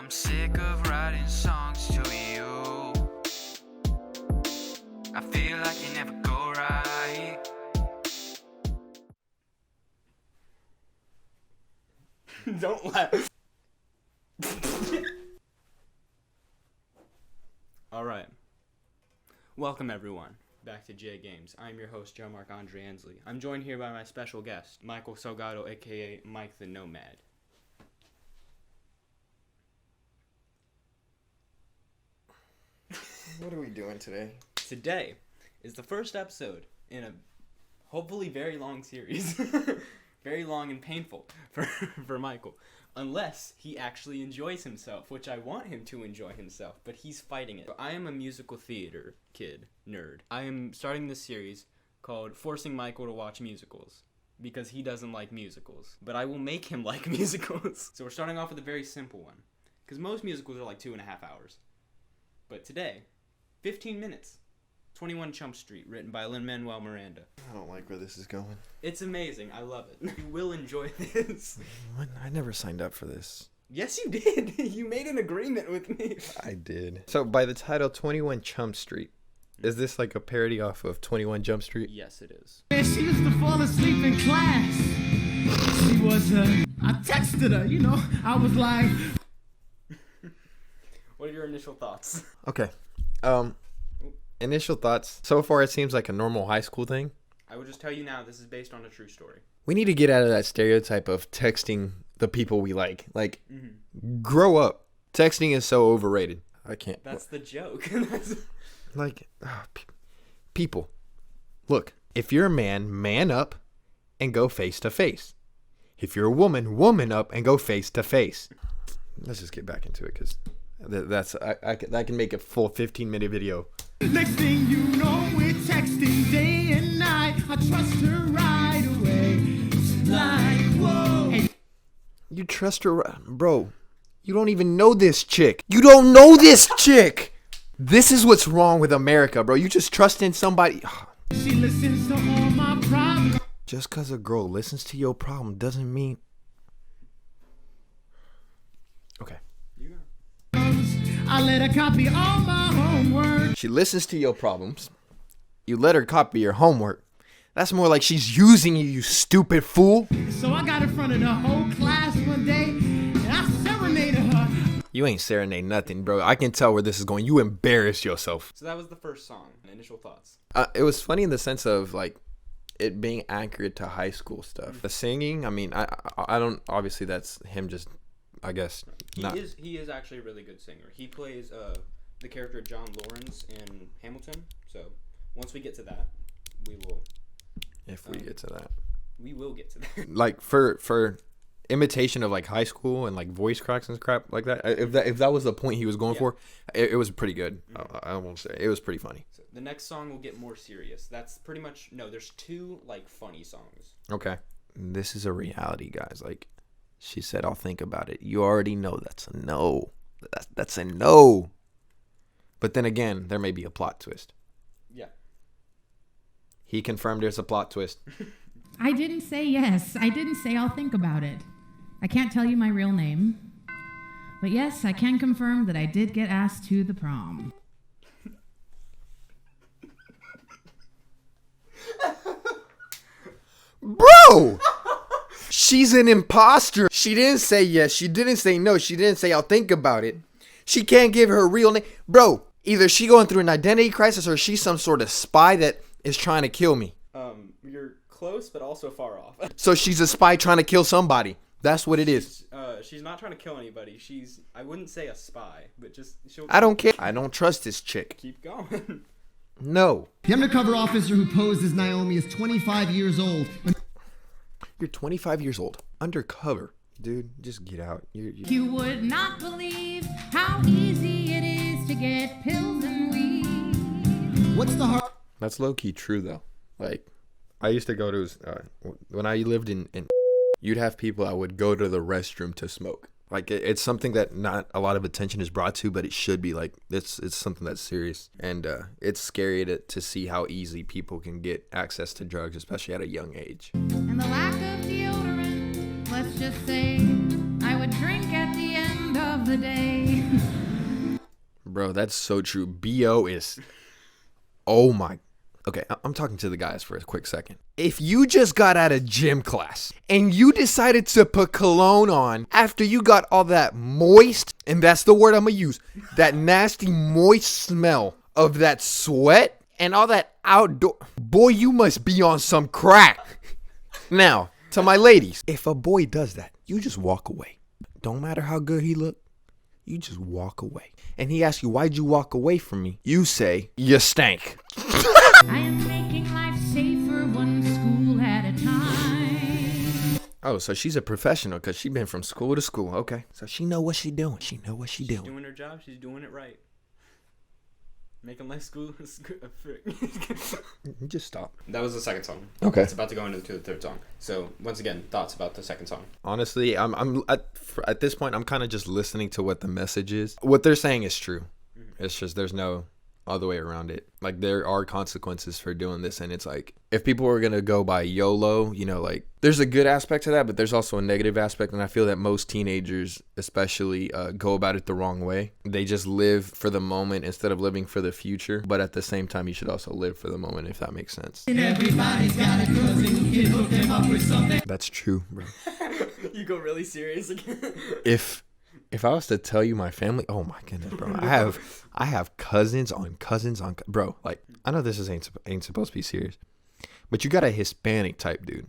I'm sick of writing songs to you. I feel like you never go right. Don't laugh. Alright. Welcome everyone back to J Games. I'm your host, Joe Marc-Andre Ansley. I'm joined here by my special guest, Michael Salgado, aka Mike the Nomad. What are we doing today? Today is the first episode in a hopefully very long series. Very long and painful for Michael. Unless he actually enjoys himself, which I want him to enjoy himself, but he's fighting it. I am a musical theater kid, nerd. I am starting this series called Forcing Michael to Watch Musicals, because he doesn't like musicals. But I will make him like musicals. So we're starting off with a very simple one, because most musicals are like 2.5 hours. But today, 15 minutes. 21 Chump Street, written by Lin-Manuel Miranda. I don't like where this is going. It's amazing. I love it. You will enjoy this. What? I never signed up for this. Yes, you did. You made an agreement with me. I did. So by the title 21 Chump Street, is this like a parody off of 21 Jump Street? Yes, it is. She used to fall asleep in class. She was, I texted her, I was like... What are your initial thoughts? Okay. Initial thoughts. So far, it seems like a normal high school thing. I will just tell you now, this is based on a true story. We need to get out of that stereotype of texting the people we like. Grow up. Texting is so overrated. I can't. That's the joke. People. Look, if you're a man, man up and go face to face. If you're a woman, woman up and go face to face. Let's just get back into it, because that can make a full 15-minute video. Next thing you know, we're texting day and night. I trust her right away. Like, whoa. Hey. You trust her, bro. You don't even know this chick. You don't know this chick. This is what's wrong with America, bro. You just trust in somebody. She listens to all my problems. Just because a girl listens to your problem doesn't mean... Okay. I let her copy all my homework. She listens to your problems. You let her copy your homework. That's more like she's using you, you stupid fool. So I got in front of the whole class one day, and I serenaded her. You ain't serenade nothing, bro. I can tell where this is going. You embarrassed yourself. So that was the first song. Initial thoughts. It was funny in the sense of, like, it being accurate to high school stuff. The singing, I mean, I don't... Obviously, that's him just... I guess he is actually a really good singer. He plays the character John Lawrence in Hamilton. So once we get to that, we will. If we get to that, we will get to that. Like for imitation of like high school and like voice cracks and crap like that. If that was the point he was going for, it was pretty good. I won't say it was pretty funny. So the next song will get more serious. That's pretty much there's two like funny songs. Okay, this is a reality, guys. Like. She said, I'll think about it. You already know that's a no. That's a no. But then again, there may be a plot twist. Yeah. He confirmed there's a plot twist. I didn't say yes. I didn't say I'll think about it. I can't tell you my real name. But yes, I can confirm that I did get asked to the prom. Bro! She's an imposter. She didn't say yes. She didn't say no. She didn't say I'll think about it. She can't give her real name. Bro, either she going through an identity crisis or she's some sort of spy that is trying to kill me. You're close, but also far off. So she's a spy trying to kill somebody. That's what it is. She's not trying to kill anybody. I wouldn't say a spy, but I don't care. I don't trust this chick. Keep going. No. The undercover officer who posed as Naomi is 25 years old. You're 25 years old. Undercover. Dude, just get out. You would not believe how easy it is to get pills and weed. What's the heart? That's low-key true, though. Like, I used to go to... when I lived in... You'd have people that would go to the restroom to smoke. Like, it's something that not a lot of attention is brought to, but it should be. Like, it's something that's serious. And it's scary to see how easy people can get access to drugs, especially at a young age. And the lack of deodorant, let's just say, I would drink at the end of the day. Bro, that's so true. BO is, oh my. Okay, I'm talking to the guys for a quick second. If you just got out of gym class and you decided to put cologne on after you got all that moist, and that's the word I'm going to use, that nasty moist smell of that sweat and all that outdoor, boy, you must be on some crack. Now, to my ladies, if a boy does that, you just walk away. Don't matter how good he look, you just walk away. And he asks you, why'd you walk away from me? You say, you stank. I am making life safer one school at a time. Oh, so she's a professional because she's been from school to school. Okay. So she know what she doing. She know what she She's doing. doing her job. She's doing it right. Making life school. You just stop. That was the second song. Okay. It's about to go into the third song. So once again, thoughts about the second song. Honestly, I'm at this point, I'm kind of just listening to what the message is. What they're saying is true. It's just there's no other way around it. Like, there are consequences for doing this, and it's like, if people were gonna go by YOLO, you know, like, there's a good aspect to that, but there's also a negative aspect, and I feel that most teenagers especially go about it the wrong way. They just live for the moment instead of living for the future, but at the same time, you should also live for the moment, if that makes sense. And everybody's got a cousin who can hook them up with something. That's true, bro. You go really serious again. If I was to tell you my family, oh my goodness, bro, I have cousins on bro. Like, I know this ain't supposed to be serious, but you got a Hispanic type dude,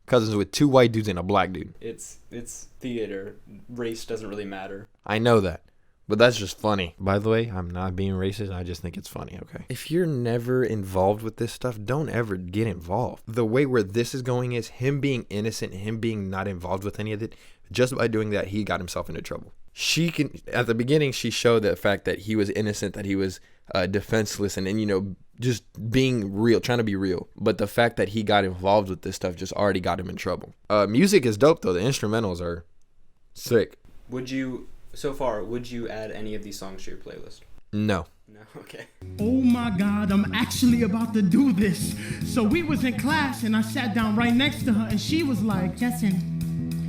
cousins with 2 white dudes and a black dude. It's theater. Race doesn't really matter. I know that, but that's just funny. By the way, I'm not being racist. I just think it's funny. Okay. If you're never involved with this stuff, don't ever get involved. The way where this is going is him being innocent, him being not involved with any of it. Just by doing that, he got himself into trouble. At the beginning, she showed the fact that he was innocent, that he was defenseless, and you know, just being real, trying to be real. But the fact that he got involved with this stuff just already got him in trouble. Music is dope, though. The instrumentals are sick. Would you add any of these songs to your playlist? No. No? Okay. Oh my God, I'm actually about to do this. So we was in class and I sat down right next to her and she was like, Justin,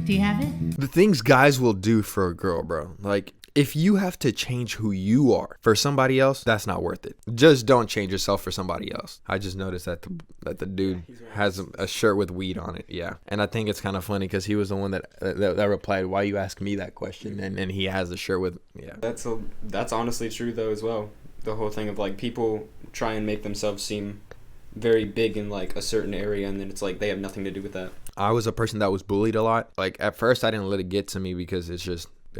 do you have it? The things guys will do for a girl, bro. Like, if you have to change who you are for somebody else, that's not worth it. Just don't change yourself for somebody else. I just noticed that the dude has a shirt with weed on it. Yeah. And I think it's kind of funny because he was the one that replied, why you ask me that question? And he has a shirt with, yeah. That's honestly true, though, as well. The whole thing of, like, people try and make themselves seem very big in, like, a certain area, and then it's like they have nothing to do with that. I was a person that was bullied a lot. Like, at first I didn't let it get to me because they're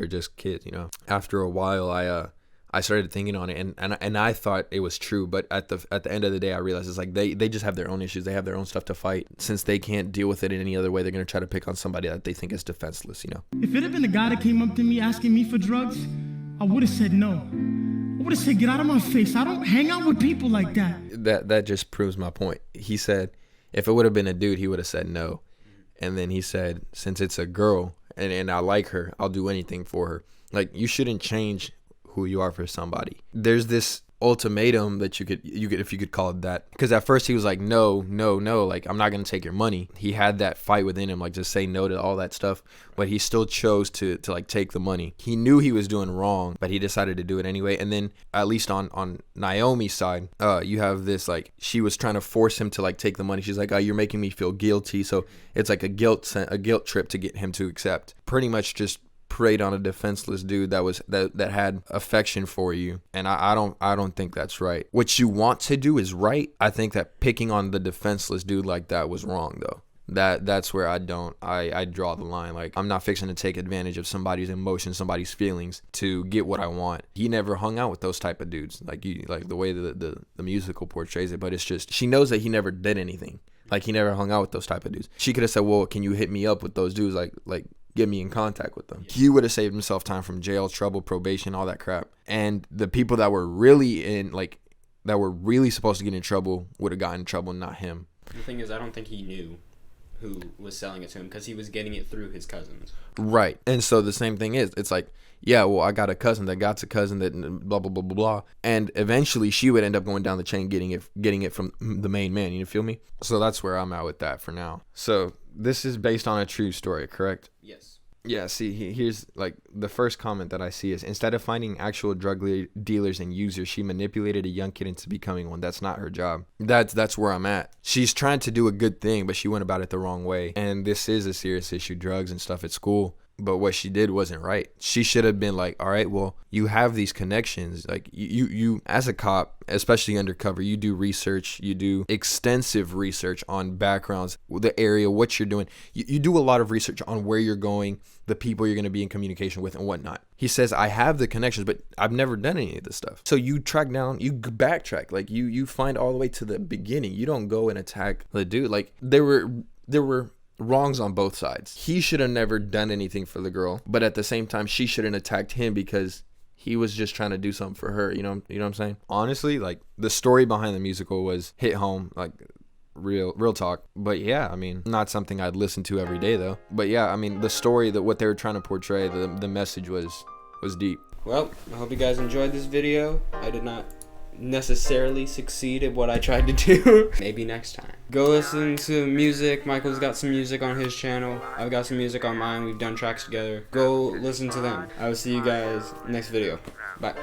just kids, you know. After a while, I started thinking on it, and I thought it was true. But at the end of the day, I realized it's like they just have their own issues. They have their own stuff to fight. Since they can't deal with it in any other way, they're gonna try to pick on somebody that they think is defenseless, you know. if it had been a guy that came up to me asking me for drugs, I would have said no. I would have said, get out of my face. I don't hang out with people like that. That just proves my point. He said if it would have been a dude, he would have said no. And then he said, since it's a girl and I like her, I'll do anything for her. Like, you shouldn't change who you are for somebody. There's this ultimatum that you could if you could call it that, because at first he was like, no, like, I'm not gonna take your money. He had that fight within him, like, just say no to all that stuff, but he still chose to like take the money. He knew he was doing wrong, but he decided to do it anyway. And then at least on Naomi's side, you have this, like, she was trying to force him to like take the money. She's like, oh, you're making me feel guilty. So it's like a guilt trip to get him to accept. Pretty much just preyed on a defenseless dude that had affection for you, and I don't think that's right. What you want to do is right. I think that picking on the defenseless dude like that was wrong, though. That's where I draw the line. Like, I'm not fixing to take advantage of somebody's emotions, somebody's feelings to get what I want. He never hung out with those type of dudes, like the way the musical portrays it. But it's just, she knows that he never did anything. Like, he never hung out with those type of dudes. She could have said, well, can you hit me up with those dudes? Like get me in contact with them. He would have saved himself time from jail, trouble, probation, all that crap. And the people that were really supposed to get in trouble would have gotten in trouble, not him. The thing is, I don't think he knew who was selling it to him, because he was getting it through his cousins. Right. And so the same thing is, it's like, yeah, well, I got a cousin that got a cousin that blah, blah, blah, blah, blah. And eventually she would end up going down the chain, getting it from the main man. You feel me? So that's where I'm at with that for now. So this is based on a true story, correct? Yes. Yeah, see, here's like the first comment that I see is, instead of finding actual drug dealers and users, she manipulated a young kid into becoming one. That's not her job. That's where I'm at. She's trying to do a good thing, but she went about it the wrong way. And this is a serious issue, drugs and stuff at school. But what she did wasn't right. She should have been like, all right, well, you have these connections. Like you as a cop, especially undercover, you do research. You do extensive research on backgrounds, the area, what you're doing. You do a lot of research on where you're going, the people you're going to be in communication with and whatnot. He says, I have the connections, but I've never done any of this stuff. So you track down, you backtrack, like you find all the way to the beginning. You don't go and attack the dude. Like there were wrongs on both sides. He should have never done anything for the girl, but at the same time, she shouldn't attacked him because he was just trying to do something for her. You know what I'm saying? Honestly, like the story behind the musical was hit home, like real talk. But yeah, I mean, not something I'd listen to every day though. But yeah, I mean, the story, that what they were trying to portray, the message was deep. Well, I hope you guys enjoyed this video. I did not necessarily succeed at what I tried to do. Maybe next time. Go listen to music. Michael's got some music on his channel. I've got some music on mine. We've done tracks together. Go listen to them. I will see you guys next video. Bye.